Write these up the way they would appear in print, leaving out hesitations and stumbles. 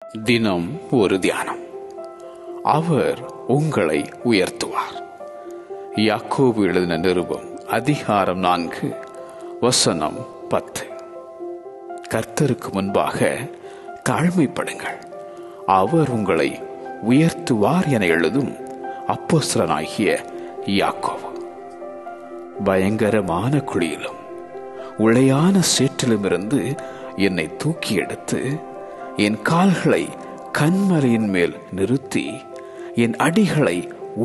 தினம் ஒரு தியானம். அவர் உங்களை உயர்த்துவார். யாக்கோபு எழுதின நிருபம் அதிகாரம் 4 வசனம் 10. கர்த்தருக்கு முன்பாக தாழ்மைப்படுங்கள், அவர் உங்களை உயர்த்துவார் என எழுதும் அப்போஸ்தலனாகிய யாக்கோபு. பயங்கரமான குழியிலும் உளையான சேற்றிலுமிருந்து என்னை தூக்கி எடுத்து என் கால்களை கன்மலையின் மேல் நிறுத்தி என் அடிகளை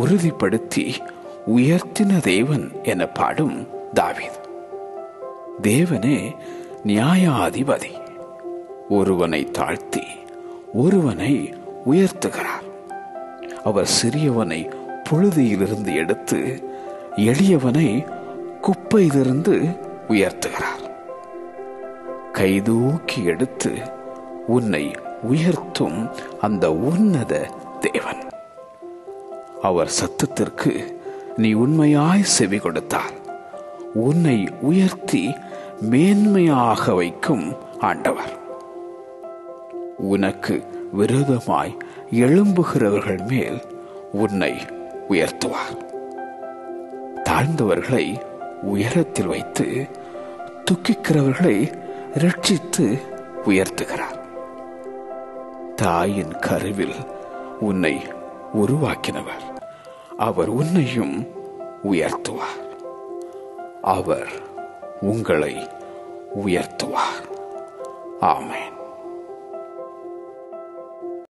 உறுதிப்படுத்தி உயர்த்தின தேவன் என பாடும் தாவீது. தேவனே நியாயாதிபதி. ஒருவனை தாழ்த்தி ஒருவனை உயர்த்துகிறார். அவர் சிறியவனை புழுதியிலிருந்து எடுத்து எளியவனை குப்பையிலிருந்து உயர்த்துகிறார். கைதூக்கி எடுத்து உன்னை உயர்த்தும் அந்த உன்னத தேவன். அவர் சத்தத்திற்கு நீ உண்மையாய் செவி கொடுத்தால் உன்னை உயர்த்தி மேன்மையாக வைக்கும் ஆண்டவர். உனக்கு விரோதமாய் எழும்புகிறவர்கள் மேல் உன்னை உயர்த்துவார். தாழ்ந்தவர்களை உயரத்தில் வைத்து துக்கிக்கிறவர்களை இரட்சித்து உயர்த்துகிறார். தாயின் கருவில் உன்னை உருவாக்கினவர், அவர் உன்னையும் உயர்த்துவார். அவர் உங்களை உயர்த்துவார். ஆமென்.